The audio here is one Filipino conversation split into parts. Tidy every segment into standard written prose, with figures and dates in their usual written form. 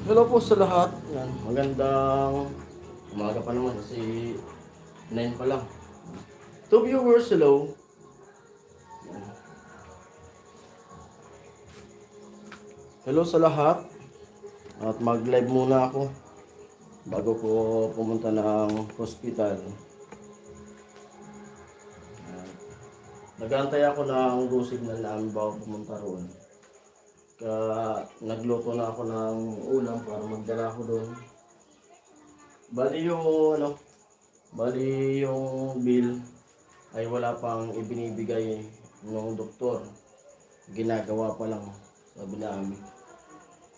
Hello po sa lahat. Yan. Magandang umaga pa naman kasi 9 pa lang. To viewers, hello. Yan. Hello sa lahat. At mag-live muna ako bago ko pumunta ng hospital. Yan. Nag-aantay ako ng go signal namin bago pumunta roon. Kaya nagluto na ako ng ulam para magdala ko doon. Bali yung Bali yung bill ay wala pang ibinibigay ng doktor. Ginagawa pa lang, sabi namin.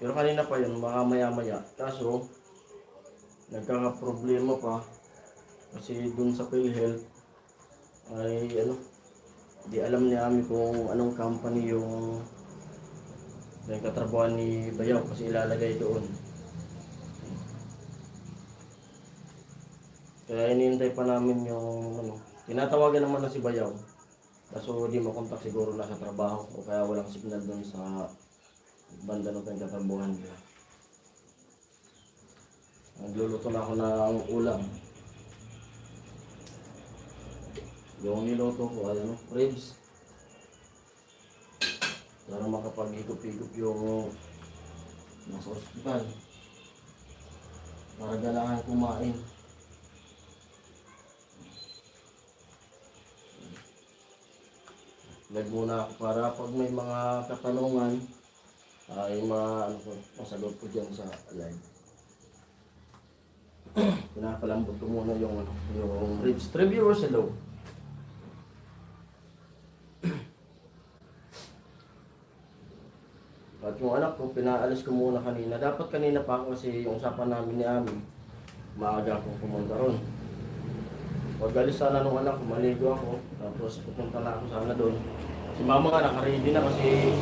Pero kanina pa yun, baka maya-maya. Kaso, nagkakaproblema pa. Kasi dun sa PhilHealth ay di alam ni Ami kung anong company yung katrabahan ni Bayaw kasi ilalagay doon. Kaya inihintay pa namin yung tinatawagan naman na si Bayaw. Kaso di makontak siguro na sa trabaho o kaya walang signal doon sa banda ng katrabahan nila. Nagluluto na ako ng ulam. Yung niluto ko ay ribs. Para makapag-higop-higop yung nasa ospital. Para ganahan kumain. Live muna ako para pag may mga katanungan ay masagot ko dyan sa live. Pinapalambot ko muna yung ribs. 3 viewers, hello. At yung anak ko, pinaalis ko muna kanina. Dapat kanina pa ako kasi yung usapan namin ni Ami, maaga akong pumunta ron. Pag alis sana nung anak ko, maligo ako. Tapos pupunta na ako sana doon. Si mama nga nakaready na kasi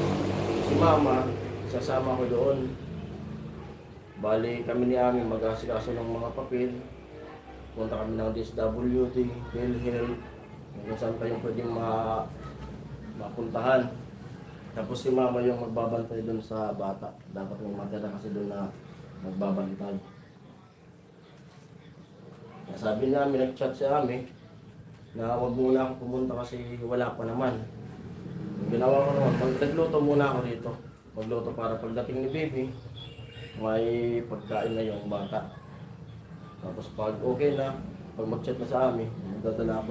si mama, sasama ko doon. Bali kami ni Ami mag-asikaso ng mga papel. Punta kami ng DSWD, PhilHealth, kung saan pa yung pwedeng mapuntahan. Tapos si mama yung magbabantay doon sa bata. Dapat may matira kasi doon na magbabantay. Sabi namin, nag-chat si Ami na wag muna ako pumunta kasi wala pa naman. Yung ginawa ko naman, nagluto muna ako dito. Magluto para pagdating ni baby, may pagkain na yung bata. Tapos pag okay na, pag mag-chat na sa Ami, magdadala ako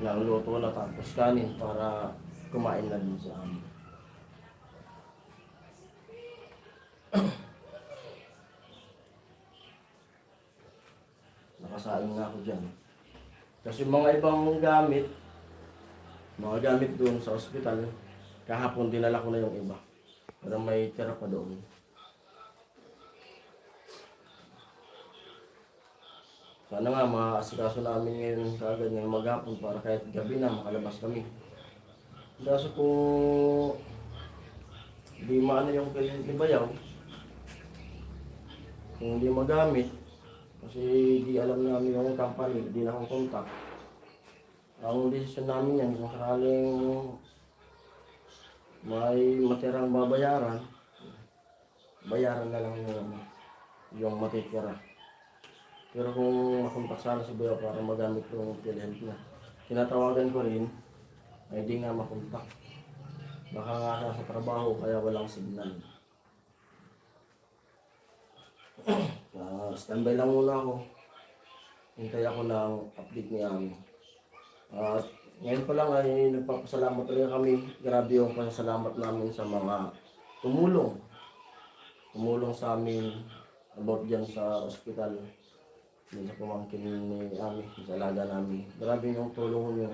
ng luto na tapos kanin para kumain na din sa Ami. Nakasaing na ako dyan. Kasi mga ibang mga gamit doon sa ospital, kahapon dinala ko na yung iba. Pero may tira pa doon. Sana nga maasikaso namin ngayon kagad ngayong maghapon para kahit gabi na makalabas kami. Kaso kung di maano yung ni Bayaw, kung hindi magamit, kasi di alam namin yung company, di na akong contact. Ang desisyon namin yan, kung sakaling may matirang babayaran, bayaran na lang yung matitira. Pero kung makontak sana si Bayaw para magamit yung PhilHealth na, tinatawagan ko rin, ay di nga makontak. Baka nga nasa trabaho kaya walang signal. Standby lang muna ako. Hintay ako ng update ni Ami. At ngayon pa lang ay nagpapasalamat talaga kami. Grabe yung pasasalamat namin sa mga tumulong. Tumulong sa amin about dyan sa ospital. Dyan sa pamangkin ni Ami, sa alaga namin. Grabe yung tulong nyo.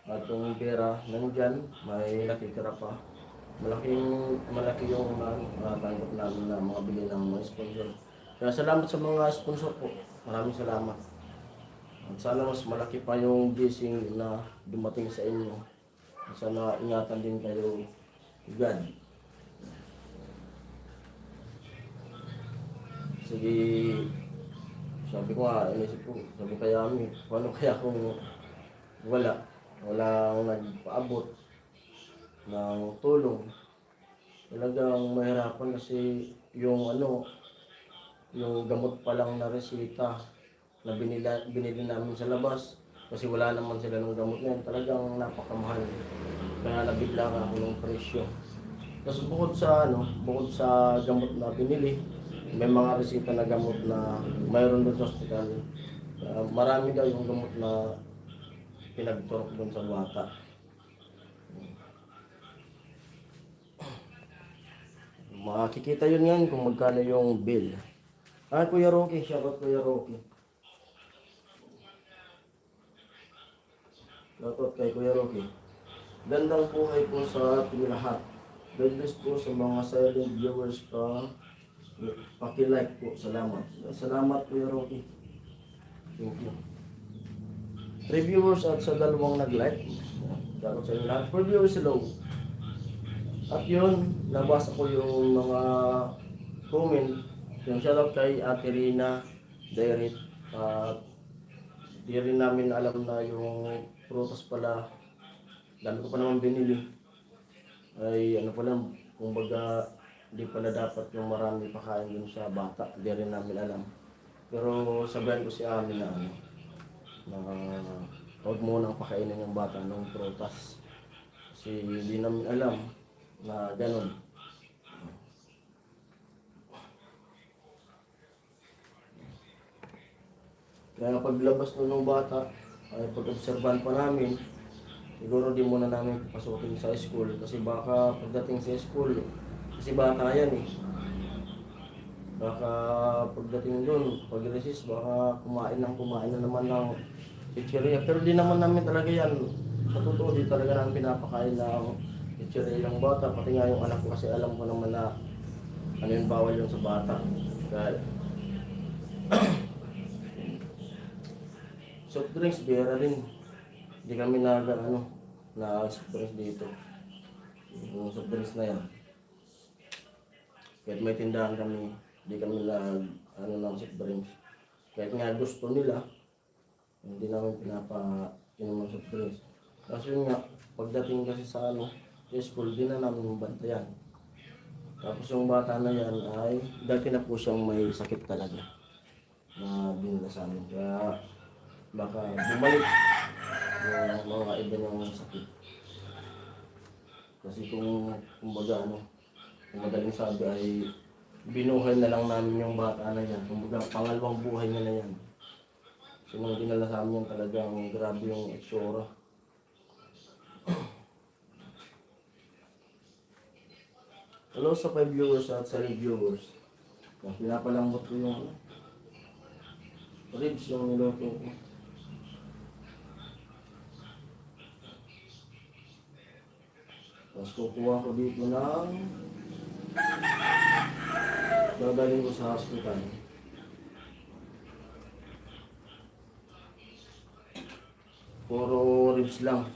At yung pera nandyan, may nakitira pa. Malaki yung natanggap namin na mga bili ng mga sponsor. Kaya salamat sa mga sponsor po. Maraming salamat. At sana mas malaki pa yung blessing na dumating sa inyo. Sana ingatan din kayo, God. Sige, sabi ko nga, inisip ko, sabi kaya Ami, paano kaya kung walang nagpaabot ng tulong. Talagang mahirapan kasi yung ano, yung gamot pa lang na resita na binili namin sa labas kasi wala naman sila ng gamot na yun, talagang napakamahal. Kaya nabigla nga ako ng presyo. Tapos bukod sa gamot na binili, may mga resita na gamot na mayroon doon sa ospital. Marami daw yung gamot na pinagturok doon sa bata. Makikita yun yan kung magkano yung bill. Kuya Rocky, shoutout Kuya Rocky. Shoutout kay Kuya Rocky. Gandang buhay po sa ating lahat. God bless po sa mga silent viewers pa. Paki-like po, salamat. Salamat Kuya Rocky. Thank you. 3 viewers at sa dalawang nag-like. Shoutout sa inyo lahat. 4 viewers, hello. At yun, nabasa ko yung mga comment. Yung shoutout kay Ate Rina, Derek. Di rin namin alam na yung prutas pala, dami ko pa naman binili. Ay ano pala, kumbaga di pala dapat yung marami pakain dun sa bata. Di rin namin alam. Pero sabihan ko si Ami na na huwag munang pakainin yung bata ng prutas. Kasi hindi namin alam na ganun. Kaya paglabas nun ng bata, ay pag-obserban pa namin, siguro di muna namin papasukin sa school kasi baka pagdating sa school, kasi bata yan eh. Baka pagdating dun, pag-resist, baka kumain na naman ng chichirya. Pero di naman namin talaga yan. Sa totoo, di talaga namin pinapakain ng chichirya yung bata. Pati nga yung anak ko kasi alam ko naman na ano yung bawal yun sa bata. Kaya soft drinks, biyera rin. Hindi kami na soft drinks dito. Yung soft drinks na yan. Kahit may tindahan kami, hindi kami ng soft drinks. Kahit nga gusto nila, hindi namin pinapainom ng soft drinks. Kasi yun nga, pagdating kasi sa school, di na namin bantayan. Tapos yung bata na yan ay, dati na po siyang may sakit talaga na binila sa amin. Kaya baka bumalik yung mga iba niyang sakit. Kasi kung madaling sabi ay binuhay na lang namin yung bata na yan. Kumbaga pangalawang buhay niya na yan. So nung dinala sa amin yan, talagang grabe yung itsura. Hello sa 5 viewers at sa viewers. Pinapalambot ko yung ribs yung niluto ko. Tapos kukuha ko dito ng dadalhin ko sa hospital. Puro ribs lang.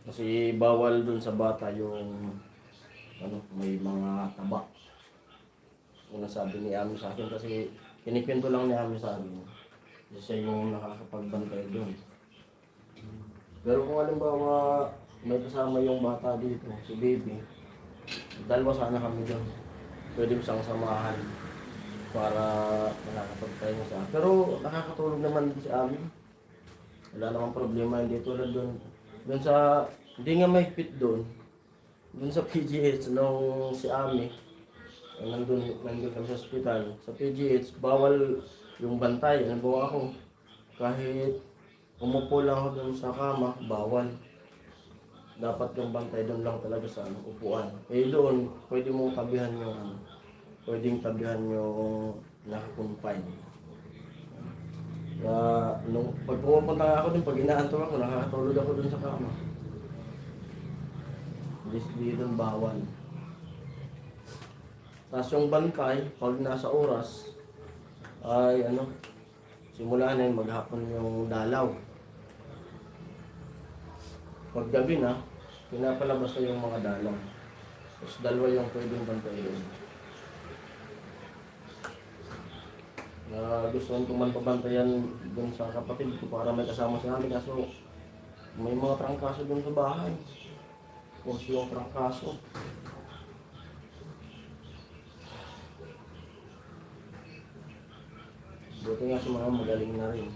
Kasi bawal dun sa bata yung may mga taba. Yung nasabi ni Ami sa akin kasi kinikwento lang ni Ami sa akin. Kasi siya yung nakakapagbantay dun. Pero kung halimbawa may kasama yung bata dito, si baby, dalawa sana kami doon. Pwede mo siyang samahan para nakakapagpahinga siya. Pero nakakatulog naman si Ami. Wala namang problema, hindi tulad doon. Doon sa, hindi nga may fit doon. Doon sa PGH, nung si Ami, nandun kami sa hospital. Sa PGH, bawal yung bantay. Ano ba ako? Kahit umupo lang ako doon sa kama, bawal. Dapat yung bantay doon lang talaga sa upuan. Doon, pwede mong tabihan pwedeng tabihan yung nakakumpine. Nung pag pumupunta ako doon, pag inaantok ako, nakakatulog ako doon sa kama. Di doon bawal. Tapos yung bantay, pag nasa oras, ay simula na yun, maghapon yung dalaw. Pag gabi na, pinapalabas na yung mga dalaw. Tapos dalawa yung pwedeng bantay doon. Gusto kong man pabantayan doon sa kapatid ko para may kasama sa amin. Kaso may mga trangkaso doon sa bahay. Kurso yung trangkaso. Buti nga sa mga magaling na rin.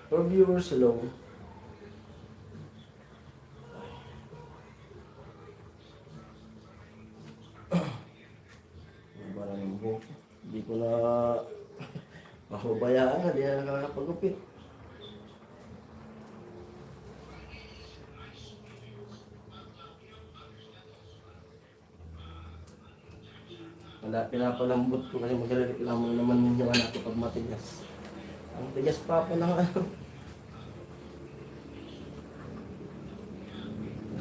For viewers, hello. Para ng buhok. Hindi ko na mahubayaan na, di na nakakapagupit. Wala, pinapalambot ko kasi magreklamo naman yun yung anak ko pag matigas. Ang tigas pa po ng ano.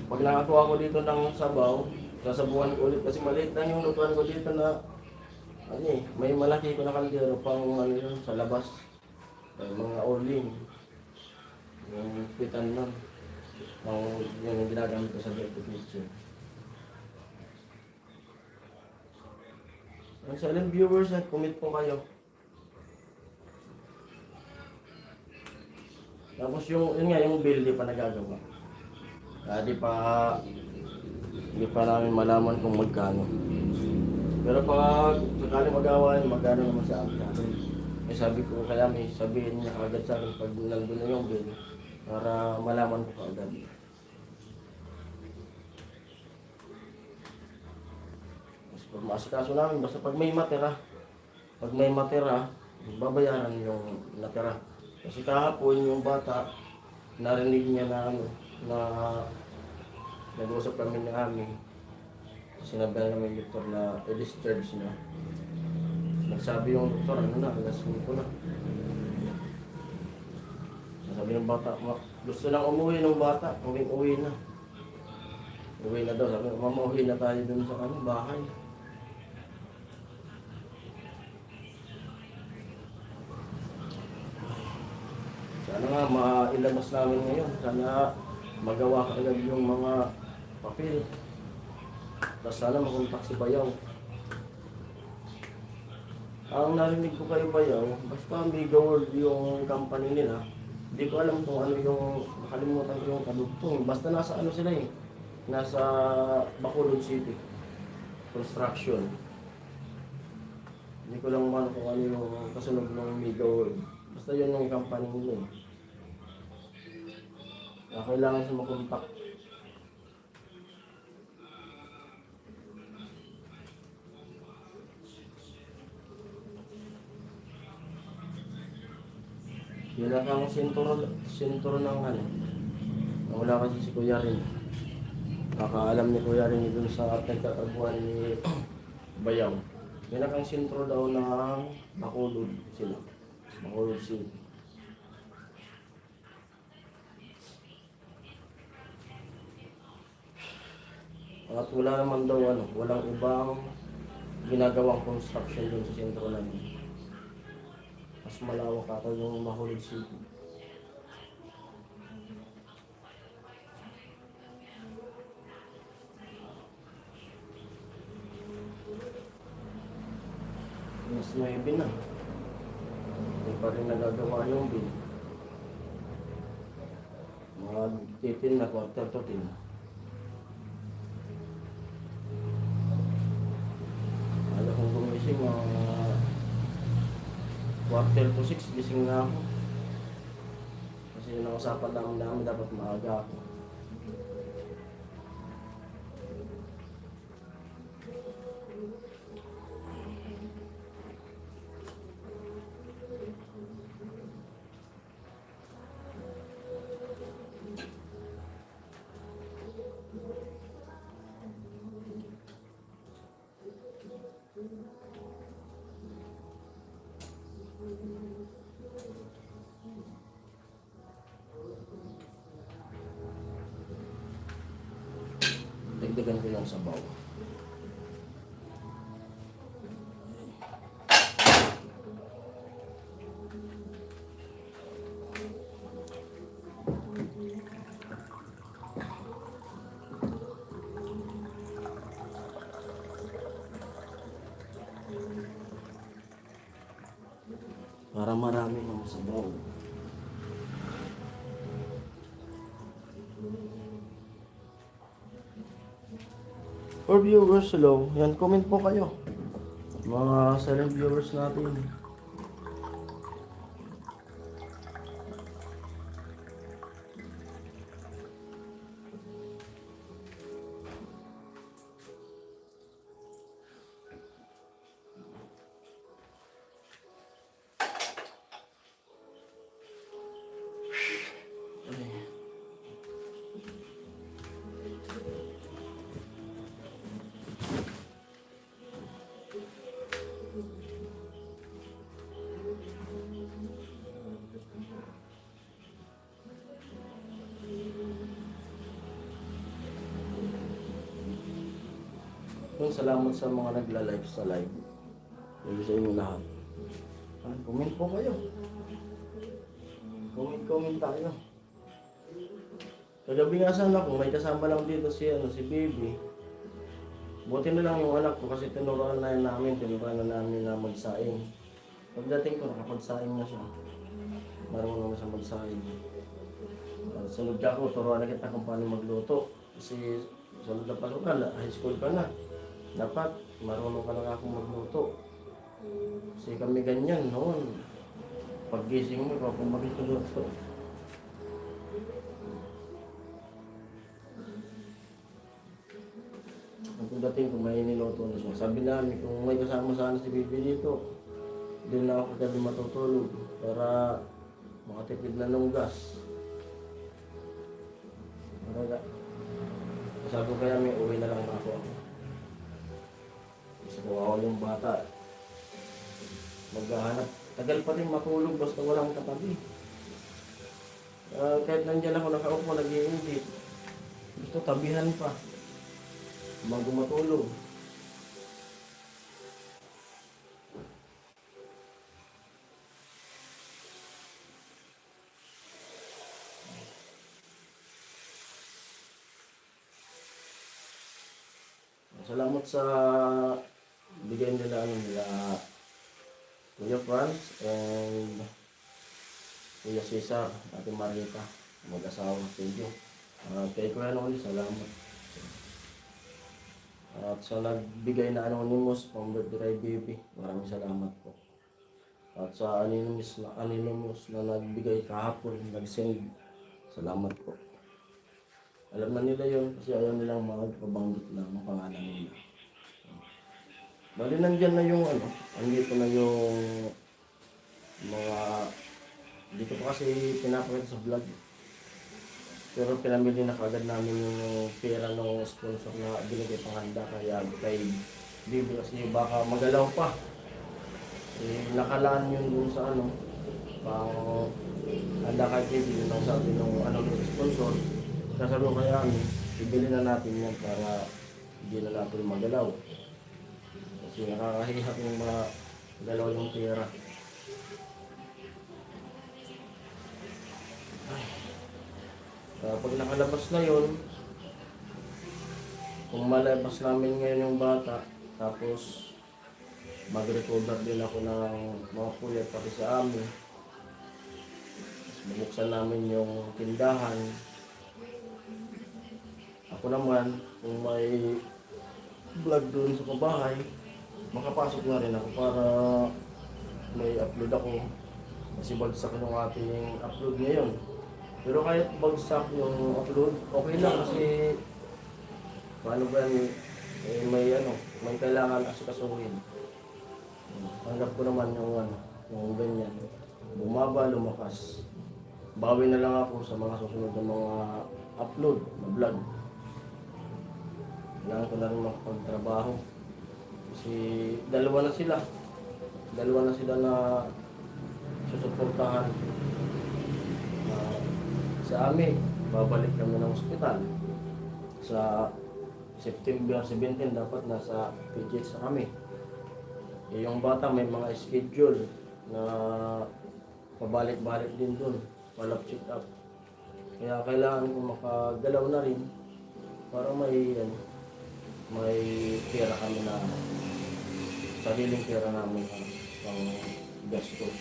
Pag nakakuha ko dito ng sabaw, sasabuhan ko ulit kasi maliit lang yung lutuan ko dito na ano eh, may malaki ko na kaldero pang ano yun sa labas. May mga oling. Yung pitan nun. Yung ginagamit ko sa dirty kitchen. Ang silent viewers, comment po kayo. Tapos yun nga, yung bill di pa nagagawa. Di pa namin malaman kung magkano. Pero pag sakaling magawa, magkano naman sa akin. Eh sabi ko, kaya may sabihin niya kagad sa akin pag nandun na yung bill para malaman ko kagad. Pag maasikaso namin, basta pag may matira, babayaran yung natira. Kasi kahapon yung bata, narinig niya na nag-uusap kami ng amin. Sinabihan namin yung doktor na i-discharge na. Nagsabi yung doktor, alas 5 na. Sabi ng bata, gusto lang umuwi ng bata, uwi na. Uwi na daw, sabi, mama, uwi na tayo dun sa bahay. Sana nga mailabas namin ngayon. Sana magawa ka agad yung mga papel. Tapos sana makontak si Bayaw. Ang narinig ko kay Bayaw, basta Mega World yung company nila. Hindi ko alam kung ano yung, nakalimutan ko yung kadugtong. Basta nasa ano sila eh. Nasa Bacolod City. Construction. Hindi ko lang man kung ano yung kasunod ng Mega World. Basta yun yung company nila eh. Kailangan siya makontak. Yun lang ang sentro ng ano. Wala kasi si Kuya rin. Nakakaalam ni Kuya rin dun sa nagtatabuhan ni Bayaw. Yun lang ang sentro daw ng Bacolod sila. Bacolod City. At wala naman daw walang ibang ginagawang construction dun sa sentro namin. Mas malawak ata yung Bacolod City. Mas 9 na. Hindi pa rin nagagawa yung bill. Mga 18 na, quarter to 10. Kung gumising mga quarter to 6, gising na ako. Kasi yun ang usapan namin dapat maaga ako. Dagdagan ko yung sabaw. Para marami ng sabaw. For viewers, hello. Yan, comment po kayo. Mga silent viewers natin. Yung salamat sa mga nagla-live sa live. Yung sa inyo lahat. Comment po kayo. Comment tayo. Kagabi nga sana kung may kasama lang dito si Baby. Buti na lang yung anak ko kasi tinuruan na namin na magsaing. Pagdating ko nakapagsaing na siya. Marunong na siya magsaing. Sunod ka ako, turuan na kita kung paano magluto. Kasi sunod na pasukan, high school ka na. Dapat marunong ka na akong magluto. Kasi kami ganyan noon. Paggising mo, ikaw kung magluto. Pagdating ko may niluto na siya. Sabi namin kung may kasama sana si Bibi dito, doon na ako kagabi matutulog para makatipid na ng gas. Sabi ko kaya may uwi na lang ako. Gusto ko ako yung bata. Maghahanap. Tagal pa rin matulog basta walang katabi. Kahit nandiyan ako nakaupo, nag-iinit. Gusto tabihan pa. Bago matulog. Salamat sa bigay nila Kuya Franz and Kuya Cesar, Ate Marita, mag-asawa. Thank you. Kay Kuya Noli, salamat. At sa nagbigay na anonymous pang birthday baby, maraming salamat po. At sa anonymous na nagbigay kahapon, nag-send, salamat po. Alam na nila yun kasi ayaw nilang magpabanggit lang ang pangalan nila. Bali nandyan na yung andito na yung mga, dito pa kasi pinapakita sa vlog. Pero pinamili na kagad namin yung pera ng sponsor na binigay panghanda kay Bibi kasi baka magalaw pa. Nakalaan yun dun sa pang handa kay Bibi, yun ang sabi ng sponsor. Sasabi ko kaya ibili na natin yan para hindi na natin magalaw. Kasi nakakahihap yung mga galaw yung pera. Pag nakalabas na yun, kung malabas namin ngayon yung bata, tapos mag-recover din ako ng mga puyat pati sa amin. Tapos bubuksan namin yung tindahan. Ako naman, kung may vlog doon sa pabahay, makapasok na rin ako para may upload ako. Kasi bagsak yung ating upload ngayon. Pero kahit bagsak yung upload, okay lang kasi paano ba yan, may kailangan asikasuhin. Hanggap ko naman yung ganyan. Bumaba, lumakas. Bawi na lang ako sa mga susunod na mga upload na vlog. Kailangan ko na rin makapagtrabaho. Kasi dalawa na sila na susuportahan. Sa amin, babalik kami ng ospital. Sa September 17 dapat nasa PGH na kami. Yung bata may mga schedule na pabalik-balik din dun, palap check up. Kaya kailangan ko makagalaw na rin para may pera kami na sariling pera namin pang gastos.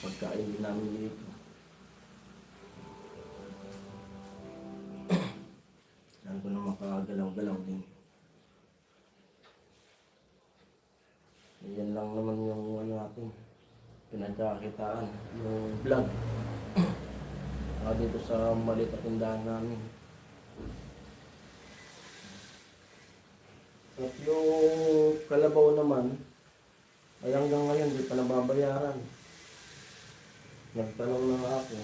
Pagkain din namin dito. Kailangan ko na makagalaw gumagalaw din. Yan lang naman yung ano natin, pinagkakitaan, yung vlog. Dito sa maliit na tindahan namin. At yung kalabaw naman, ay hanggang ngayon di pa nababayaran. Nagtanong na nga ako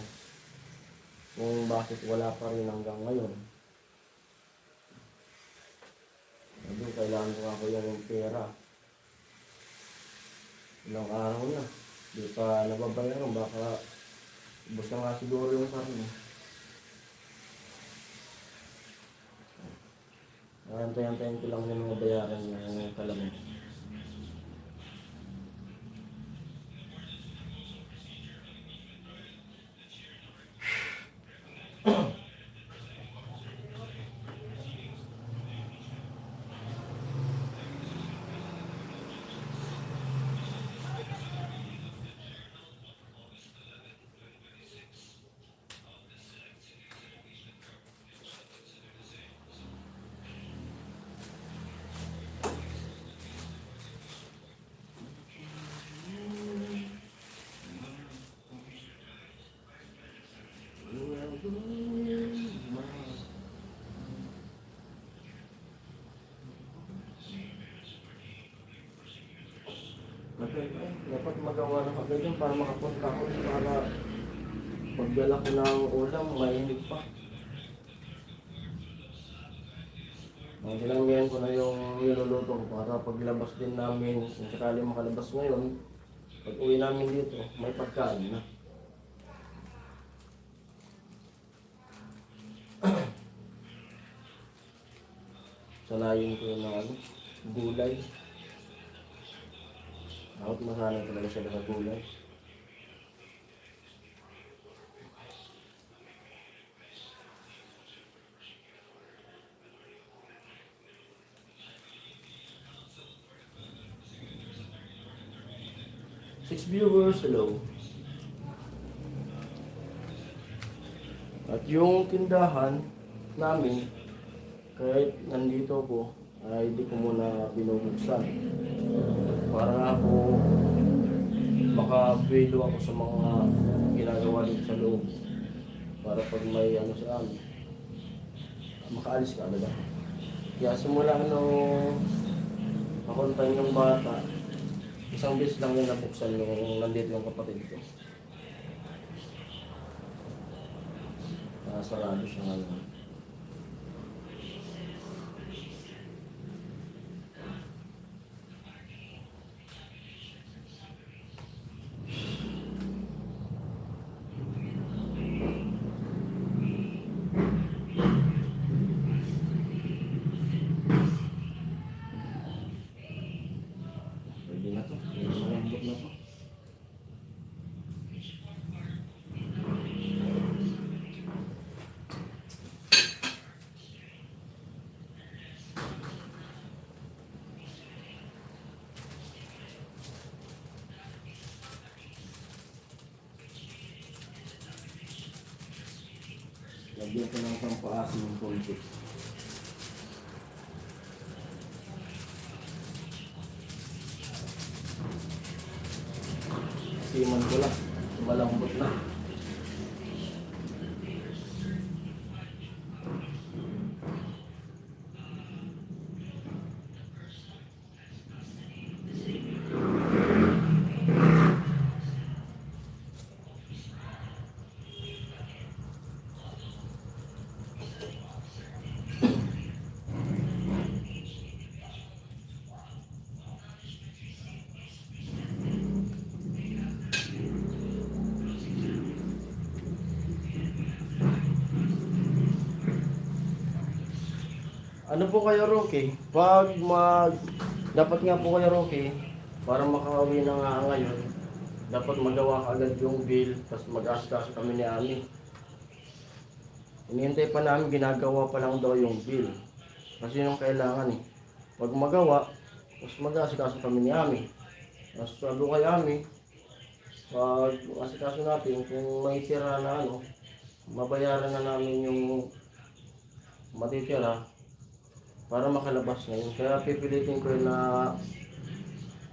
kung bakit wala pa rin hanggang ngayon. Sabi, kailangan ko ako yung pera. Ilang araw na, di pa nababayaran, baka ubos na nga siguro yung karne. Antayin ko lang yung mga bayaran yung kalabaw. Dapat magawa ng agad yun para makapunta ako para pagdala ko ng ulam, mainit pa. Nilangyan ko na yung niluluto ko para paglabas din namin, kung sakali makalabas ngayon, pag uwi namin dito, may pagkain na. Sanayin ko yung ano, gulay. Dapat masanay talaga sila sa gulay. Six viewers, hello. At yung tindahan namin, kahit nandito ko, ay hindi ko muna binubuksan. Para ako makabilo ako sa mga ginagawa dito sa loob. Para pag may ano sa amin, makaalis ka agad. Kaya simula nung makontayin yung bata, isang beses lang yung nabuksan nung nandito yung kapatid ko. Sarado siya ngayon. Pwede na to. Malambot na to. Lagyan ko ng pampaasin ng konti. Siman ko lang. Malambot na. Ano po kayo, Rocky? Dapat nga po kayo, Rocky, para makauwi na nga ngayon, dapat magawa ka agad yung bill, tapos mag-asikaso kami ni Ami. Inihintay pa namin, ginagawa pa lang daw yung bill. Kasi yung kailangan eh. Pag magawa, tapos mag-asikaso kami ni Ami. Tapos sabi kay Ami, pag asikaso natin, kung may tira na mabayaran na namin yung matitira. para makalabas ngayon. Kaya pipilitin ko yun na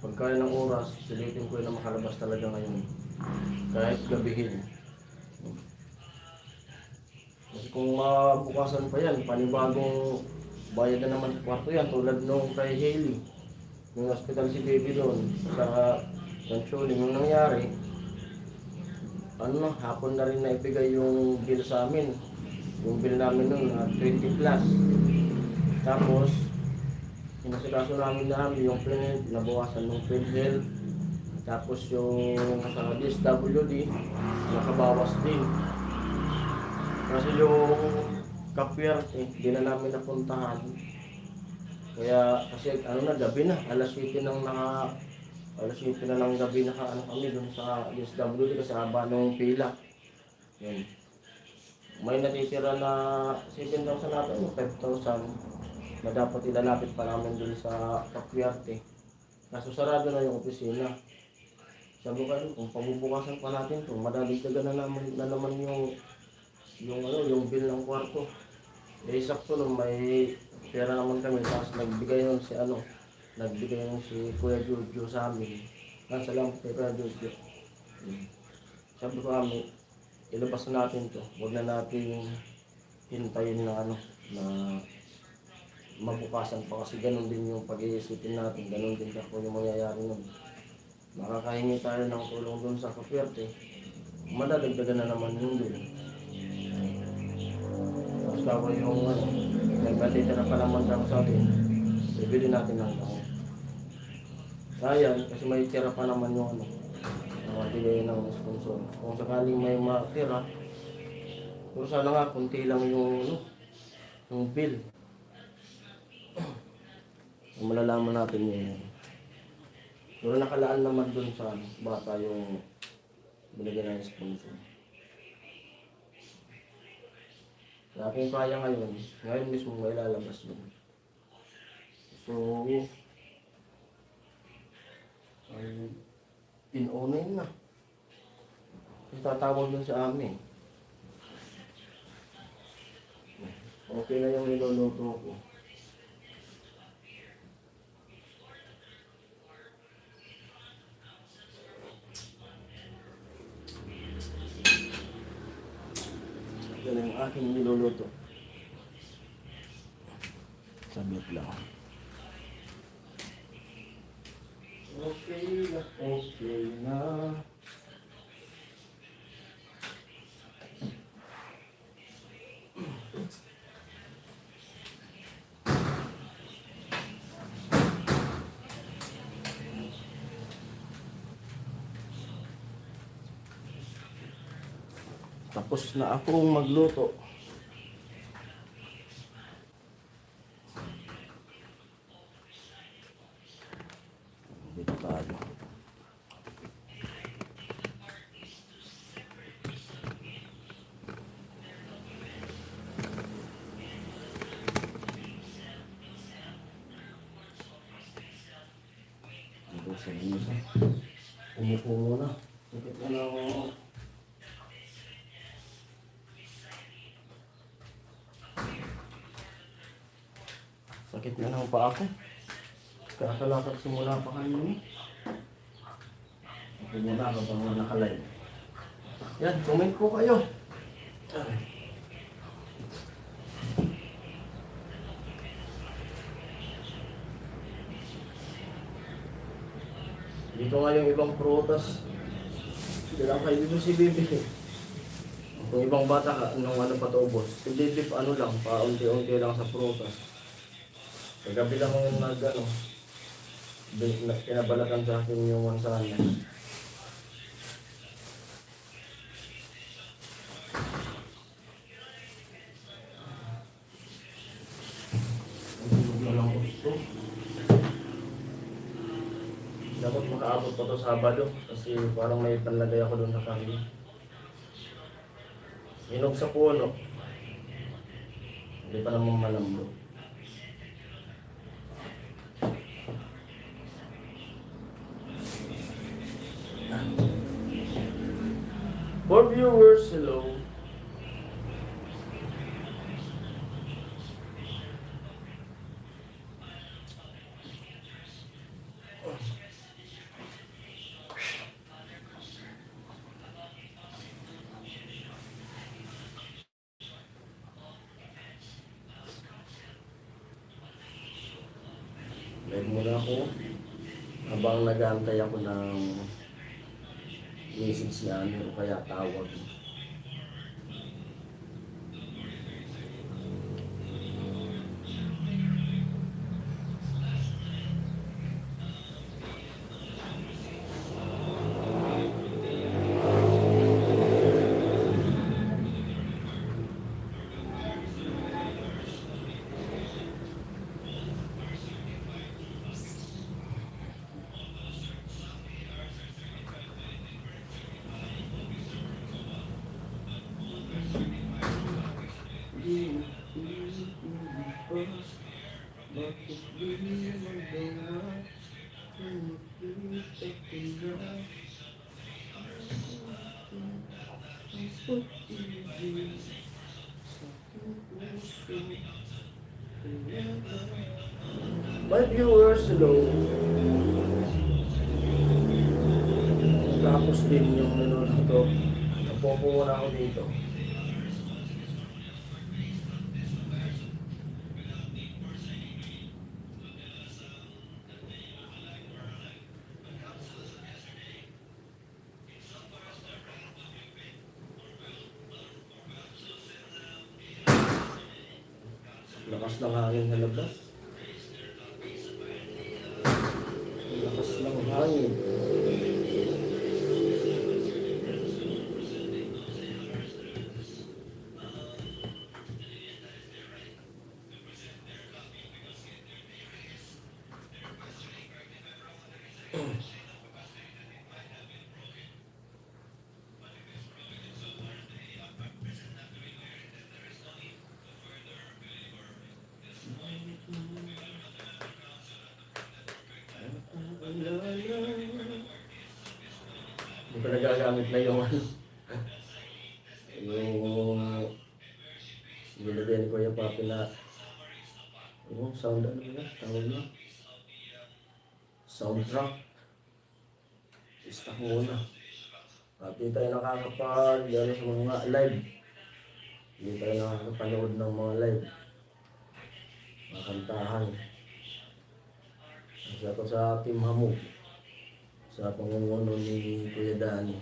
pagkain ng oras, pilitin ko yun na makalabas talaga ngayon. Kahit gabihin. Kasi kung mabukasan pa yan, panibagong bayad na naman sa kwarto yan, tulad nung kay Hailey. Yung hospital si baby doon, sa controlling, yung nangyari, hapon na rin naibigay yung bill sa amin. Yung bill namin noon, 20 plus. Tapos, inasikaso namin yung PhilHealth, nabawasan ng PhilHealth. Tapos yung sa DSWD, nakabawas din. Kasi yung Kapwerte, di na namin napuntahan. Kaya, kasi gabi na, alas 7 na ng gabi kami dun sa DSWD kasi haba nung pila. Yun. May natitira na 7,000 natin, 5,000 na dapat ilalapit pa namin dun sa Kapwerte. Kaso sarado na yung opisina. Sabi ko, kung pabubukasan pa natin ito, madaligagan na naman yung bill ng kwarto. Eh, sakto nung may pera naman kami, tapos nagbigay nun si Kuya Jojo sa amin. Salamat kay Kuya Jojo. Sabi ko kami, ilabas natin to. Huwag na natin hintayin na mabukasan pa kasi ganun din yung pag-iisipin natin, ganun din ako yung mangyayari nun. Makakahingi tayo ng tulong dun sa Kapwerte, madadagdagan na naman yung bill. Tapos daw yung nagbatitira pa naman daw sa atin, bibili natin ng gamot. Sayang, kasi may tira pa naman yung magbigay ng sponsor. Kung sakaling may matira, pero sana nga, kunti lang yung bill. Malalaman natin yun. Pero nakalaan naman dun sa bata yung binigyan ng sponsor. Kaya kung kaya ngayon mismo may lalabas yun. So, ay in-online na. Kasi tatawag dun sa amin. Okay na yung niluluto ko. Yan ang aking niluluto. Sabit lang. Okay na. Tapos na akong magluto. Dito tayo. Dito sa bisa. Umupo muna. Sakit na lang. Sakit na lang pa ako. Kakalakad simula pa kanina. Ako muna habang nakalive. Yan, comment po kayo. Dito nga yung ibang prutas. Hindi lang kayo dito si Bibi. Kung ibang bata nung patubos. Si Bibi lang, paunti-unti lang sa prutas. Kagabi lang akong kinabalatan sa akin yung mansahan. Walang gusto. Dapat makaabot pa to Sabado kasi parang may panlagay ako doon sa kami. Hinog sa puno. Hindi pa naman malambot. For viewers, hello. Live muna ako habang nag-aantay ako ng message ni Ani o kaya tawag. Bakit di magawa kung nakita ko na ang pag-ibig sa puso? My viewers, hello. Tapos din yung nanonood ko. Napopo muna ako dito. Lakas ng hangin sa labas. Lakas ng hangin. Hindi ko nagagamit na yung yung binigyan ko yung papi na yung sound ano ba tawag na soundtrack. Stop muna at hindi tayo nakakapag yan sa mga live, hindi tayo nakakapanood ng mga live, mga kantahan. Isa ko sa Team Hamog sa pangunguna ni Kuya Dani.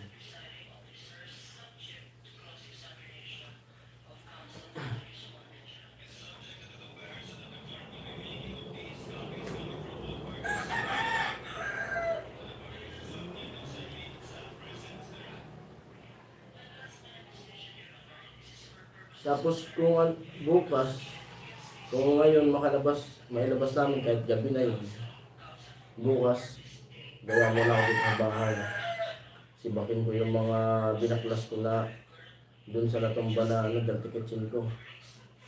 Tapos kung bukas, kung ngayon makalabas, may labas namin kahit gabi na yun. Bukas, gaya mo lang ako sa bahay. Sibakin ko yung mga binaklas ko na dun sa natumba na dirty kitchen ko.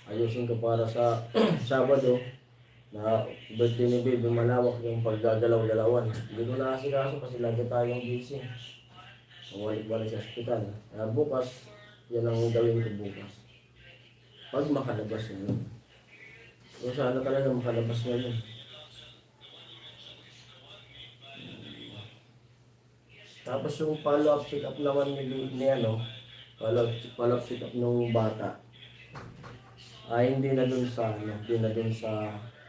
Ayusin ko para sa Sabado na birthday ni Babe, malawak yung paggagalaw-galawan. Hindi ko nakasikaso kasi lagi tayong busy. Bumalik-balik sa ospital. Bukas, yan ang gawin ko bukas. Pag makalabas yun. Kung sana talaga makalabas ngayon. Tapos yung follow-up check-up naman ni follow-up check-up ng bata. Ay hindi na dun sa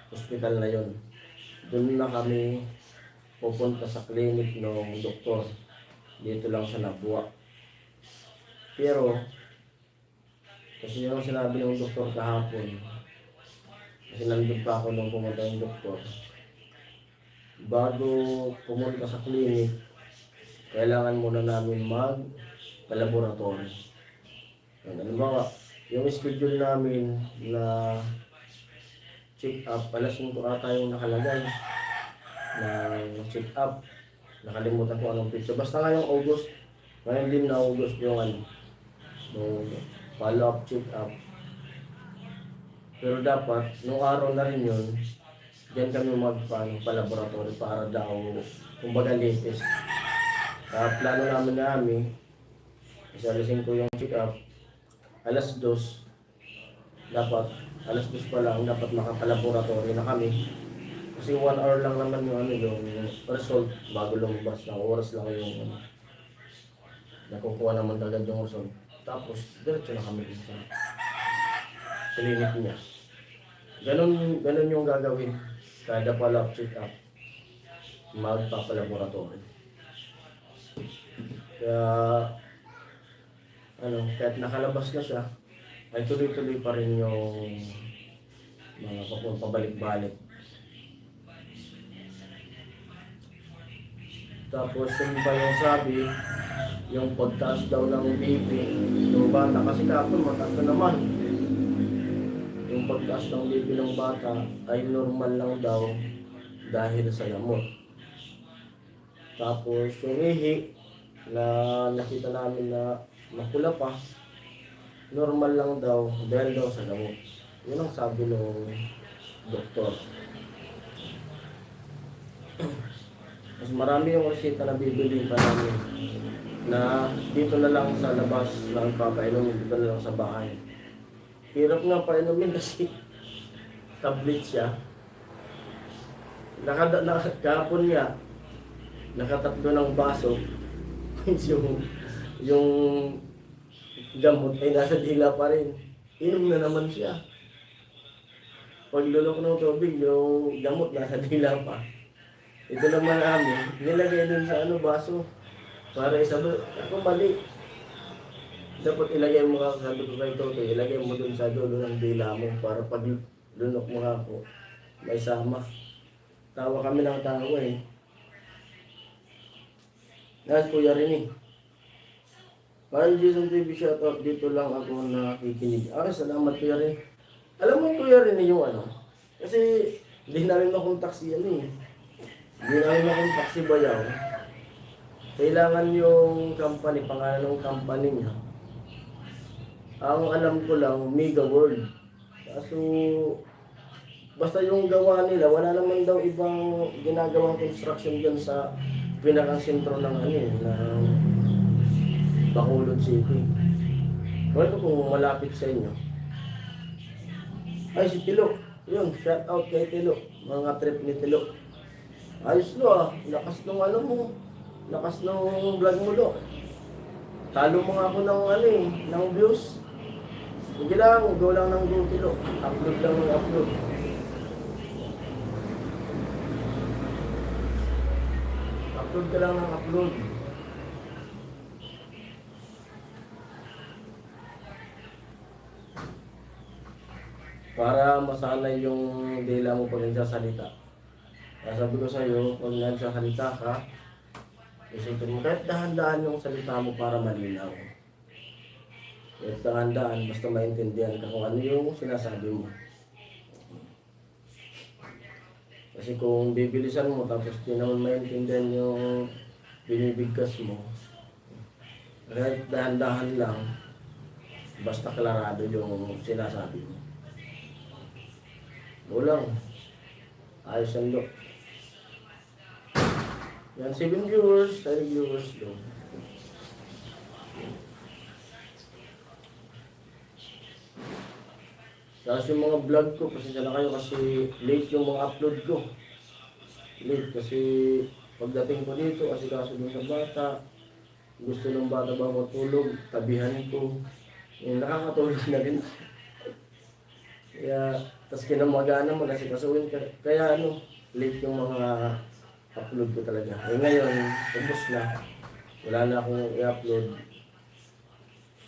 hospital na yon. Doon na kami pupunta sa clinic ng doktor. Dito lang sa Nabua. Pero kasi yung sinabi ng doktor kahapon, kasi nandun pa ako nung pumunta yung doktor. Bago pumunta sa clinic, kailangan muna namin mag-laboratory. Halimbawa, yung schedule namin na check-up, alas 5 ata yung nakalagay na check-up. Nakalimutan ko anong pizza. Basta ngayong August, ngayon din na August yung follow-up check-up. Pero dapat, nung araw na rin yun, diyan kami magpa-laboratory para daw, kumbaga latest. Plano namin isalisin ko yung check-up, alas 2, dapat, alas 2 pa lang, dapat makapalaboratory na kami. Kasi 1 hour lang naman yung result bago lumabas. Na oras lang yung nakukuha naman agad yung result. Tapos, diretso na kami sa clinic niya. Ganun yung gagawin. Kada follow-up check-up, magpapalaboratory. Kaya, kahit nakalabas na siya, ay tuloy-tuloy pa rin yung mga pabalik-balik. Tapos yung pa yung sabi, yung pagtaas daw ng BP, yung bata kasi kapon mataas na naman. Yung pagtaas ng BP ng bata ay normal lang daw dahil sa gamot. Tapos yung ihi na nakita namin na makula pa, normal lang daw dahil daw sa gamot. Yun ang sabi ng doktor. Mas marami yung resita na bibili pa namin na dito na lang sa labas lang papainom, dito na lang sa bahay. Hirap nga painumin kasi tablet siya. Kahapon nga, nakatatlo ng baso. yung gamot ay nasa dila pa rin. Inom na naman siya. Paglulok ng tubig, yung gamot nasa dila pa. Ito naman namin, nilagay dun sa baso. Para isabi, ako mali. Dapat ilagay mo ka, sabi ko kay Toto, ilagay mo dun sa dulo ng dila mo para pag lunok mo ako, may sama. Tawa kami ng tawa eh. Yan, Kuya Rini. Parang Jason TV shoutout, dito lang ako nakikinig. Salamat Kuya Rini. Alam mo Kuya Rini yung kasi hindi namin makontak si Hindi namin makontak si Bayaw. Kailangan yung company, pangalan ng company niya. Ang alam ko lang, Mega World. Kaso, basta yung gawa nila, wala naman daw ibang ginagawang construction dyan sa pinakasentro ng ng Bacolod City. Wala kung malapit sa inyo. Ay, si Tilo. Yun, shout out kay Tilo. Mga trip ni Tilo. Ayos lo lakas ng mo. Lakas ng vlog mo lo. Talo mo nga ako ng views. Hindi lang, go lang ng go Tilo. Upload lang ng upload. Upload ka lang ng upload. Para masanay yung dila mo pag nagsasalita. Kaya sabi ko sa'yo, pag nagsasalita ka, isipin mo, kahit dahan-dahan yung salita mo para malinaw. Kahit dahan-dahan, basta maintindihan ka kung ano yung sinasabi mo. Kasi kung bibilisan mo, tapos di naman maintindihan yung binibigkas mo, kahit dahan-dahan lang, basta klarado yung sinasabi mo. Ulang. Ayos ang look. Yan, 7 viewers. 5 viewers doon. Tapos yung mga vlog ko, pasensya na kayo kasi late yung mga upload ko. Late kasi pagdating ko dito, kasi kaso dun sa bata, gusto ng bata ba matulog, tabihan ko. Yung nakakatulog na rin. Kaya, tapos kinamagana mo na si kasuhin. Kaya late yung mga upload ko talaga. Ngayon, ubos na. Wala na akong i-upload.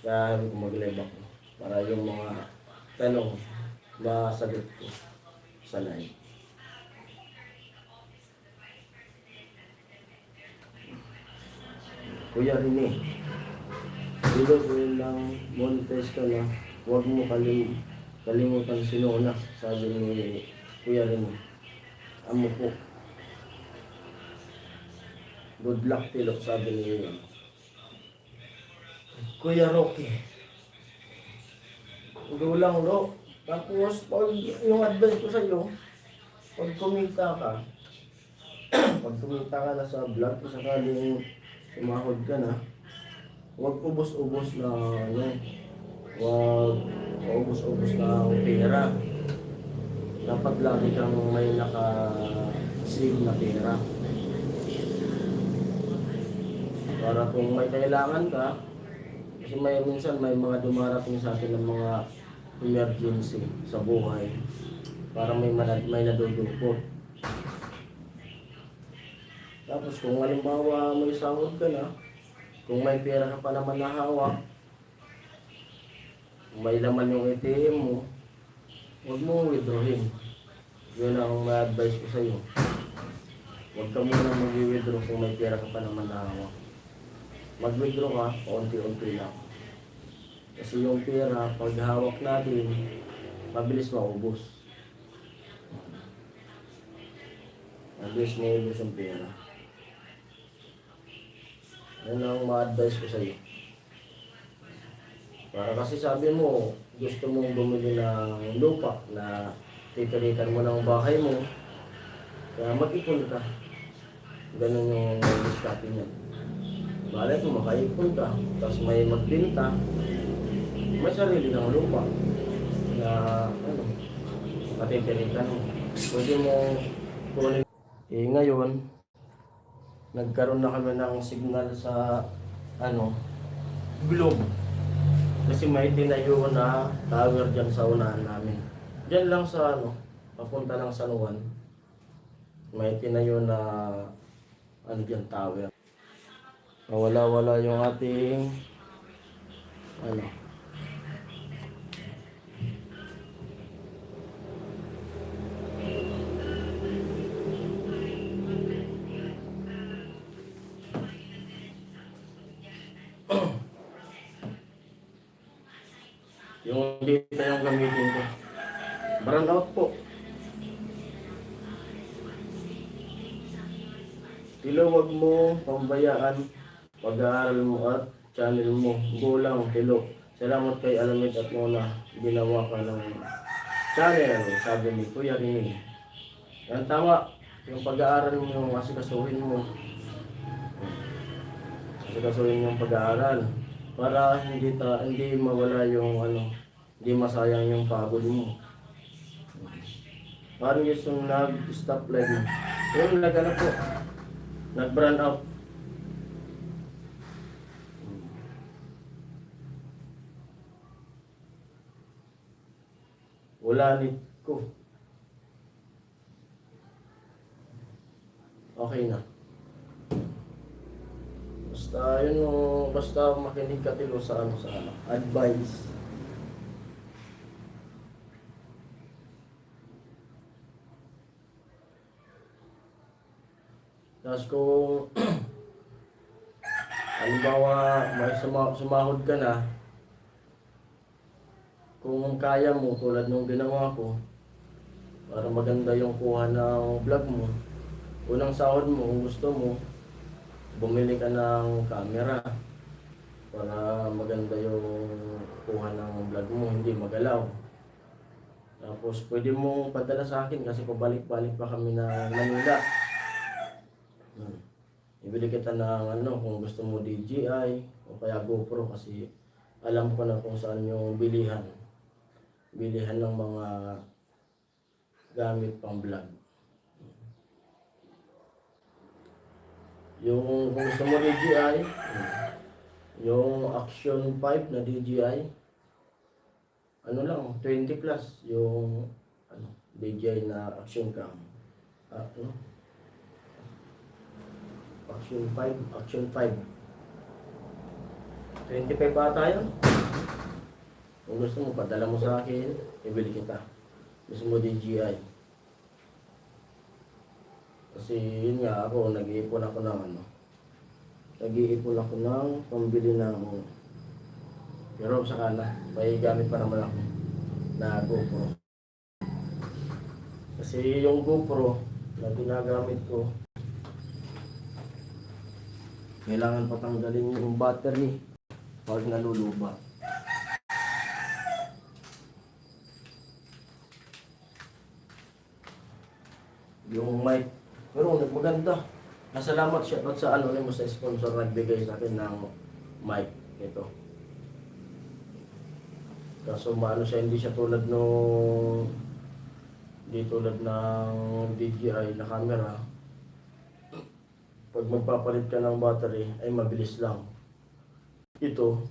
Kaya mag-live ako. Para yung mga tanong, masagot ko sa live. Kuya Rini, dito ko lang monetize ka na, huwag mo kalimutan si Nona, sabi ni Kuya Rini. Amo po. Good luck Tilo, sabi ni Kuya Rocky. Gulang lo. Tapos pag yung advice ko sa iyo, pag kumita ka, pag kumita ka na sa vlog, kung sakaling sumahod ka na, huwag ubos-ubos na huwag ubos-ubos na pera. Dapat lagi kang may naka-save na pera. Para kung may kailangan ka, kasi minsan may mga dumarating sa atin ng mga emergency sa buhay. Para may nadudukot. Tapos kung halimbawa may sahod ka na, kung may pera ka pa naman na hawak, kung may laman yung ATM mo, huwag mo withdrawin. Yun ang ma-advise ko sa'yo. Huwag ka muna mag-withdraw kung may pera ka pa naman na hawak. Mag-withdraw ka, unti-unti lang. Kasi yung pera, pag hawak natin, mabilis maubos. Mabilis maubos yung pera. Yan ang ma-advise ko sa'yo. Para kasi sabi mo, gusto mong bumili ng lupa na titirikan mo ng bahay mo, kaya mag-ipon ka. Ganun yung diskarte niya. Balay kung makaipon ka, tapos may magbinta, may sarili ng lupa na matitirikan mo. Pwede mo kunin. Ngayon, nagkaroon na kami ng signal sa globe. Kasi may tinayo na tower dyan sa unahan namin. Dyan lang sa papunta ng San Juan. May tinayo na dyan tower. Wala-wala yung ating yung data yung gamitin ko. Brand out po. Tilo, wag mo pambayaan pag-aaral mo at channel mo. Gulang, Tilo. Salamat kay Alamid at Mona. Ginawa ka ng channel, sabi ni Kuya Rini. Yan tama. Yung pag-aaral mo, yung asikasuhin mo. Asikasuhin mo yung pag-aaral. Para hindi mawala yung hindi masayang yung pagod mo. Parang yung nag-stop line mo. Yung po, nag-brand out. Wala nit ko. Okay na. Basta makinig ka Tilo sa advice. Tapos kung halimbawa may sumahod ka na, kung kaya mo tulad nung ginawa ko, para maganda yung kuha ng vlog mo, unang sahod mo kung gusto mo, bumili ka ng camera para maganda yung kuha ng vlog mo, hindi magalaw. Tapos pwede mong padala sa akin kasi pabalik-balik pa kami na Manila. Ibili kita ng kung gusto mo DJI o kaya GoPro kasi alam ko na kung saan yung bilihan ng mga gamit pang vlog. Yung kung gusto mo DJI, yung Action 5 na DJI, lang, 20 plus yung DJI na Action Cam. Action 5. 25 pa tayo. Kung gusto mo, padala mo sa akin, ibili kita. Gusto mo DJI. Kasi yun nga ako, nag-iipon ako ng pambili ng pero saka na, may gamit pa naman ako na GoPro. Kasi yung GoPro na ginagamit ko, kailangan patanggalin yung battery pag nalulubat. Yung mic, pero maganda. Nasalamat siya at sa sa sponsor nagbigay sa akin ng mic ito. Kaso siya, hindi siya tulad ng DJI na camera. Pag magpapalit ka ng battery ay mabilis lang. Ito,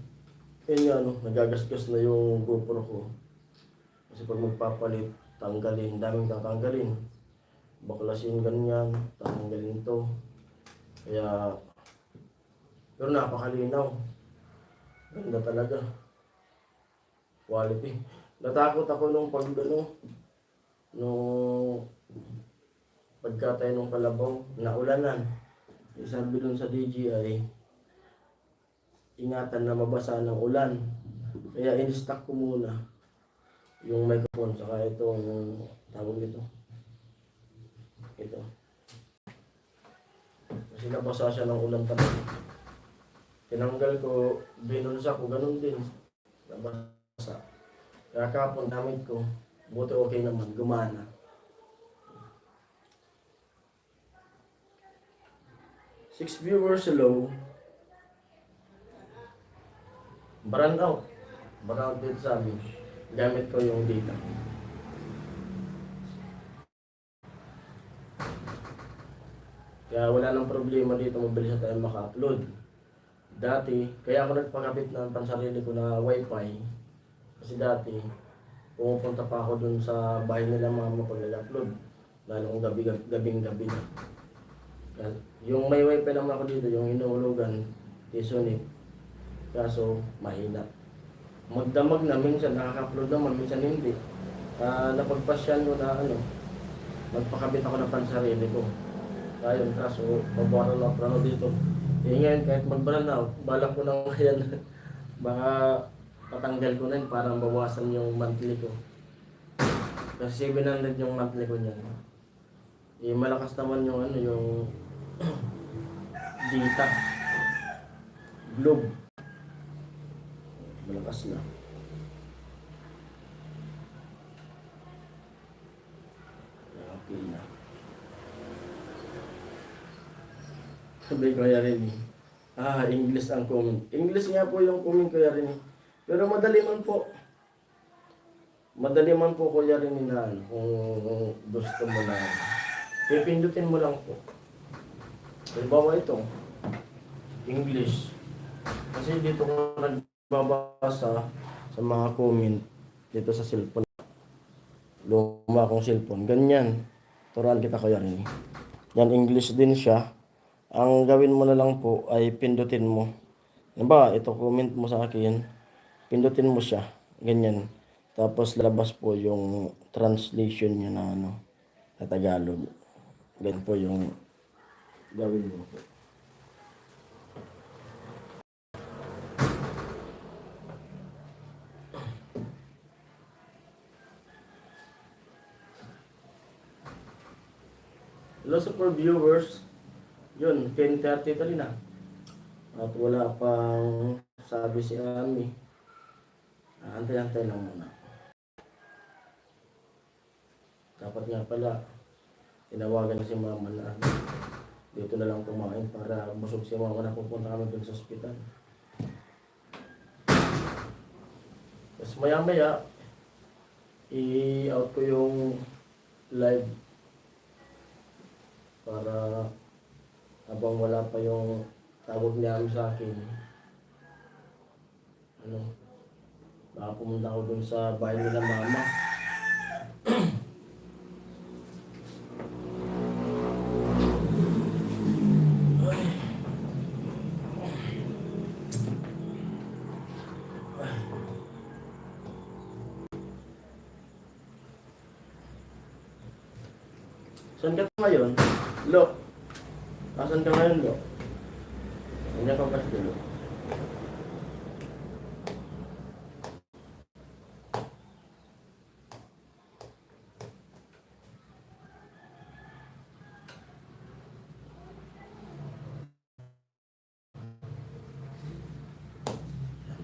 nagagasgas na yung GoPro ko. Kasi pag magpapalit, daming tatanggalin. Baklasin ganyan, tatanggalin to. Kaya, pero napakalinaw. Ganda talaga. Quality. Natakot ako nung nung pagkatay nung kalabaw, naulanan. Sabi dun sa DJI, ingatan na mabasa ng ulan. Kaya in-stock ko muna yung microphone, saka itong tawag nito. Ito. Kasi nabasa siya ng ulan talaga. Tinanggal ko, binulsa ko, ganun din. Nabasa. Kaya kapon damit ko, buti okay naman, gumana. Six viewers hello. Brand out. Brand out dito sa amin. Gamit ko yung data. Kaya wala nang problema dito, mabilis na tayo maka-upload. Dati, kaya ako nagpakabit ng pansarili ko na wifi. Kasi dati, pumupunta pa ako dun sa bahay nila mama pag nag-upload. Lalo kung gabing-gabi na. Yung may wifi naman ako dito, yung inuulugan, T-Sonic. Kaso, mahina. Magdamag na, minsan nakaka-upload naman, minsan hindi. Napagpasyan ko na magpakabit ako ng pansarili ko. Ayun, kaso, mabuharan na ako dito. Ngayon, kahit mag-brand out, balak ko nang yan. Baka patanggal ko na yun para bawasan yung monthly ko. Kasi 700 yung monthly ko niyan. Malakas naman yung yung data. Globe. Malakas na. Okay na. Sabi ko rin English ang comment. English nga po yung comment ko rin Pero madali man po. Madali man po kuya rin na kung gusto mo na. Pipindutin mo lang po. Halimbawa ito. English. Kasi dito ko nagbabasa sa mga comment dito sa cellphone. Luma akong cellphone. Ganyan. Turuan kita kuya rin. Yan English din siya. Ang gawin mo na lang po ay pindutin mo. Diba, ito comment mo sa akin. Pindutin mo siya. Ganyan. Tapos lalabas po yung translation niya na na Tagalog. Ganyan po yung gawin mo po. Hello sa viewers. Yun, 10:33 na. At wala pang sabi si Ami. Antay-antay lang muna. Dapat nga pala, tinawagan na si mama na dito na lang kumain para busog si mama na pupunta kami dun sa ospital. Tapos maya-maya, i-out ko yung live para habang wala pa yung tawag niya sa akin, baka pumunta ako dun sa bahay nila mama. Saan ka ngayon? Lo? Asan ka ngayon, Lo? Hindi ka pa Lo?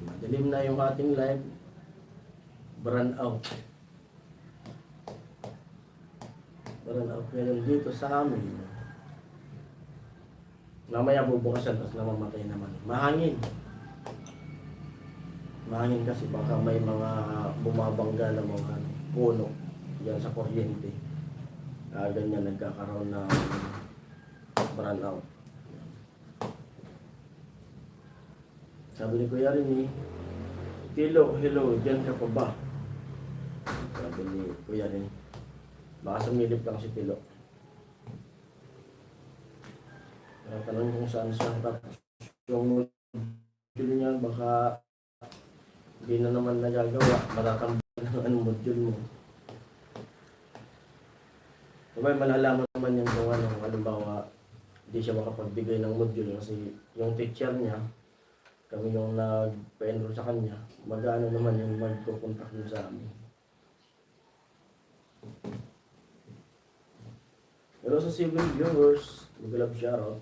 Madilim na yung ating live. Brand out. Brand out ngayon dito sa amin. Mamaya bubukasan tapos namamatay naman. Mahangin. Mahangin kasi baka may mga bumabangga na mga puno yan sa kuryente. Ganyan nagkakaroon ng brand out. Sabi ni Kuya Rini, Tilo, hello, dyan ka pa ba? Sabi ni Kuya Rini. Baka sumilip lang si Tilo. Tanong kung saan siya. Tapos yung module niya, baka hindi na naman nagagawa. Matatambal ng anong module mo. Sabay, malalaman naman yan kung ano, halimbawa, hindi siya makapagbigay ng module kasi yung teacher niya, kami yung nag-pa-enroll sa kanya, mag-ano naman yung magkukontak yun sa amin. Pero sa civil viewers, mag-love shoutout.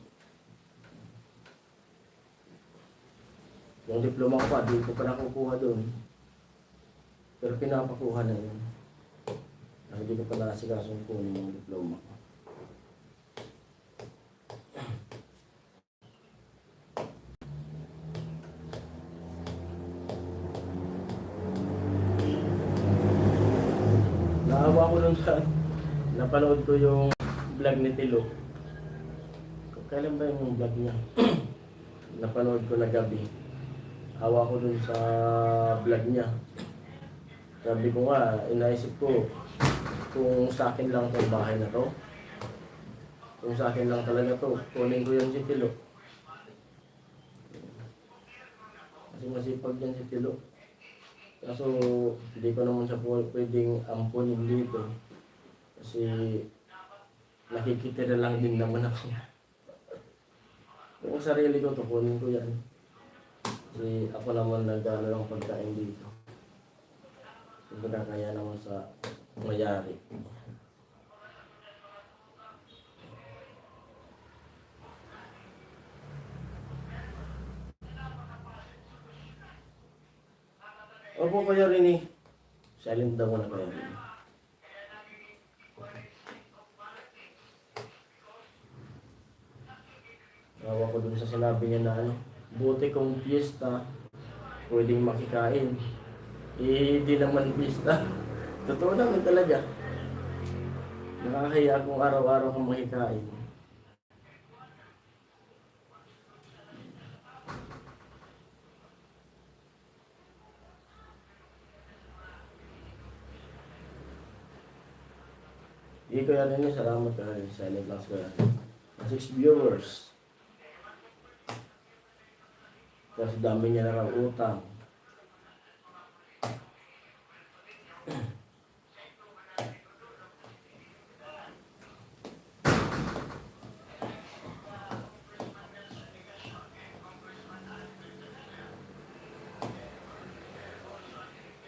Yung diploma ko pa, di ko pa nakukuha doon. Pero pinapakuha na yun. Hindi ko pa nakasikasong kunin yung diploma ko. Naawa ko nun sa napanood ko yung vlog ni Tilo. Kailan ba yung vlog niya? Napanood ko na gabi. Awa ko dun sa vlog niya. Sabi ko nga, inaisip ko, kung sa akin lang itong bahay na to, kung sa akin lang talaga to, kunin ko yung si Tilo. Kasi masipag yan si Tilo. Kaso, hindi ko naman siya pwedeng ampunin dito. Kasi, nakikitira lang din naman ako. Kung sarili ko to, kunin ko yan. Kasi ako naman nag-ano lang pagkain dito. Kumbaga kaya naman sa mayari. Opo, Kuya Rini. Silent daw muna, Kuya Rini. Nawa ko dun sa sinabi niya na ano, buti kong piyesta, pwedeng makikain. Eh, di naman piyesta. Totoo naman talaga. Nakakahiya kung araw-araw kang makikain. Hindi ko yan yun, salamat ka rin. Silent lang ko yan. 6 viewers. Kasi dami niya na raw utang.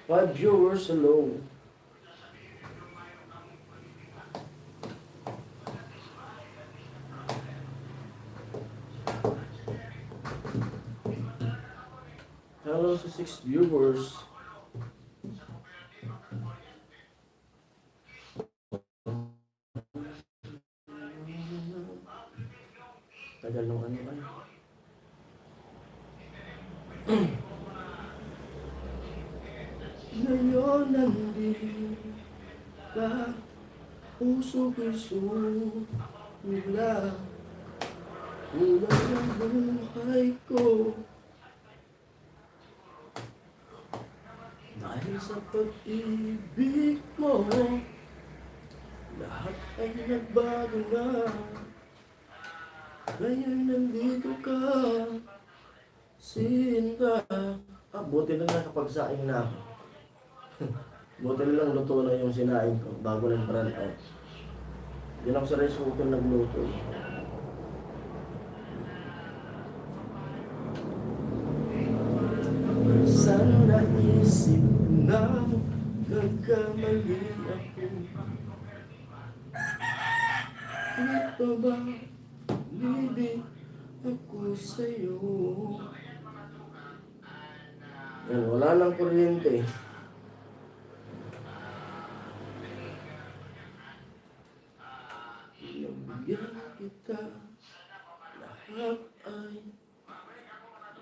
Five viewers alone. Hello sa 6 viewers. Tagal nung ano ba? Ngayon nandito ka, puso bigla, ulan ng buhay ko. Dahil sa pag-ibig mo, lahat ay nagbago na. Ngayon nandito ka, Sinta. Buti na nakapagsaing na ako. Buti na lang luto na yung sinaing ko bago nag-brand out. Yun ako sa rice cooker nagluto. Sana isip na nagkamali ako. Ito ba libig ako sa'yo? Yan, wala nang kuryente. Nabigyan kita, lahat ay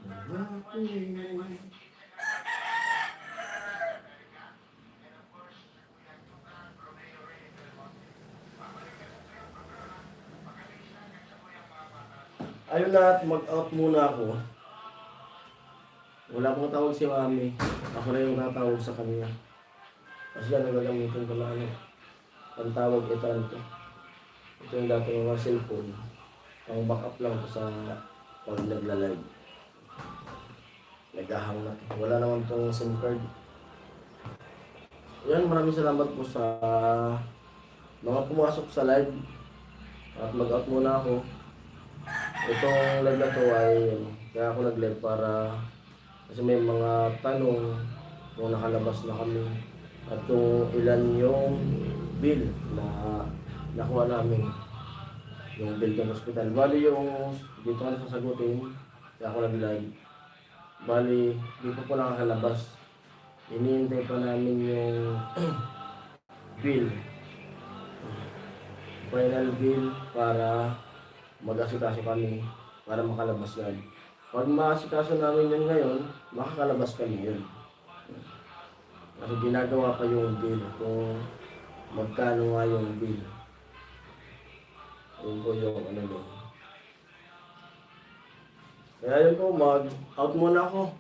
nangako. Ayun na, mag-out muna ako. Wala pong tawag si Mami. Ako na yung natawag sa kanya. Kasi yan, nagagamitin ko lang. Pantawag ito. Ito yung dating mga cellphone. Pang backup lang to sa pag nagla-live. Naghahang na to. Wala naman tong SIM card. Yan, maraming salamat po sa mga pumasok sa live. At mag-out muna ako. Itong live na to ay kaya ako nag-live para kasi may mga tanong kung nakalabas na kami at kung ilan yung bill na nakuha namin, yung bill ng hospital. Bali yung dito ka na sasagutin kaya ako nag-live. Bali di pa po nakakalabas, iniintay pa namin yung bill, final bill para mag-asikaso kami para makalabas yan. Pag maasikaso namin yun ngayon, makakalabas kami yun. Kasi ginagawa pa yung bill kung magkano nga yung bill. Yun po yung ano doon. Kaya yun po, mag-out muna ako.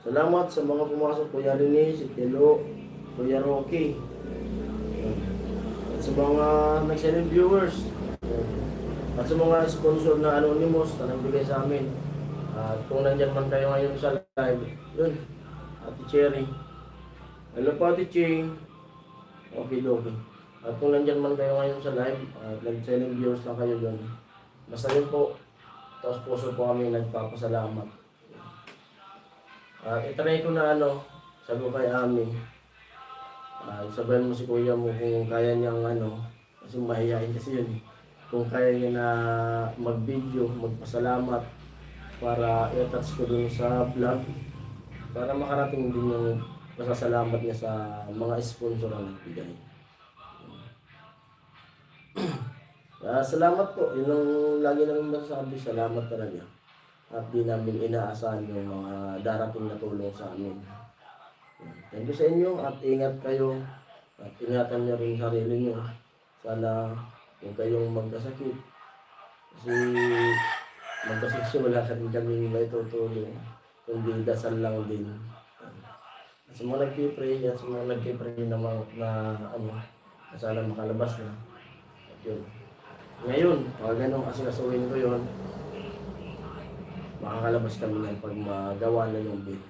Salamat sa mga pumasok, Kuya Rene, si Telo, Kuya Rocky. At sa mga nag-send viewers. At sa mga sponsor na anonymous na nagbigay sa amin. At kung nandyan man kayo ngayon sa live, yun, Ate Cherry. Hello po Ate Ching. Okay, okay. At kung nandyan man kayo ngayon sa live, at nag-selling viewers lang kayo doon. Basta yun po, tapos puso po kami nagpapasalamat. Itry ko na sabi ko kay Ami, sabayan mo si kuya mo kung kaya niyang kasi mahihain kasi yun. Kung kaya niya na mag-video, magpasalamat, para i-attach ko dun sa vlog, para makarating din yung pasasalamat niya sa mga sponsor na nagbigay. Salamat po, yun ang lagi namin masasabi, salamat talaga. At di namin inaasahan yung mga darating na tulong sa amin. Thank you sa inyo at ingat kayo at ingatan niyo rin sarili niyo. Sana kung kayong magkasakit, kasi magkasakit wala ka rin kami may tutulong, kundi dasal lang din. At sa mga nagpipray at sa mga nagpipray na sana makalabas na. At yun. Ngayon, pag ganun asikasuhin ko yun, makakalabas kami yan pag magawa na yung bill.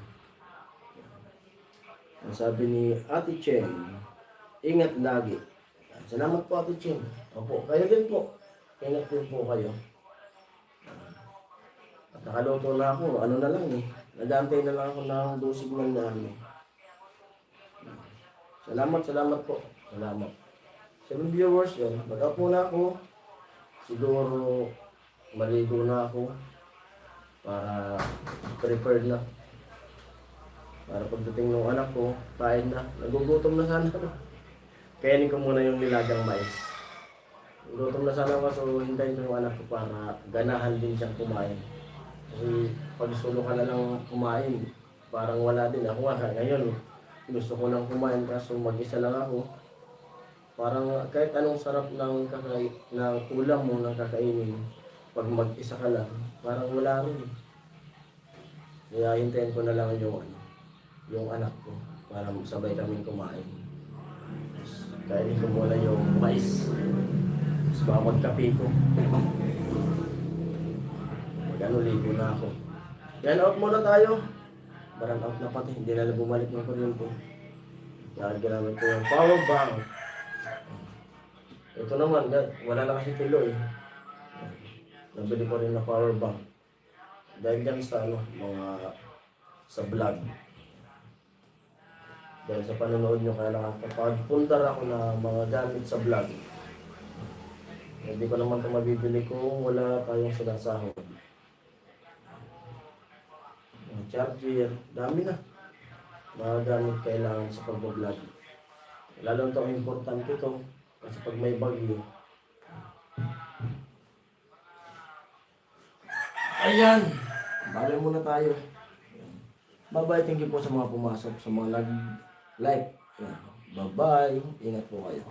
Ang sabi ni Ate Cheng, ingat lagi. Salamat po Ate Cheng. Opo, kayo din po. Ingat din po kayo. At nakaluto na ako, na lang nag-aantay na lang ako ng dosig ng namin. Salamat po. Salamat. Sa mga viewers yun, mag-up muna ako. Siguro maligo na ako para prepared na. Para pagdating ng anak ko, kain na. Nagugutom na sana. Kainin ko muna yung nilagang mais. Nagugutom na sana ako, so hintayin ko yung anak ko para ganahan din siyang kumain. Kasi pag solo ka na lang kumain, parang wala din. Ako nga ngayon, gusto ko lang kumain kaso mag-isa lang ako. Parang kahit anong sarap ng ulam mo ng kakainin, pag mag-isa ka lang, parang wala rin. Kaya hintayin ko na lang yung anak ko para sabay kaming kumain. Kainin ko muna yung mais. Tapos baka magkape ko. Ligo na ako. Yan, out muna tayo. Barang out na pati, hindi na bumalik ng kuryente. Kaya ginamit ko yung power bank. Ito naman, wala na kasi tilo Nabili ko rin na power bank. Dahil dyan sa sa vlog. Dahil sa panonood nyo, kailangan kapag pundar ako na mga gamit sa vlog. Hindi ko naman ito mabibili kung wala tayong sinasahod. Charger, dami na. Mga gamit kailangan sa pag-vlog. Lalo ito importante ito kasi pag may bagyo. Ayan! Bali muna tayo. Bye-bye. Thank you po sa mga pumasok, sa mga nag-like. Bye-bye. Ingat po kayo.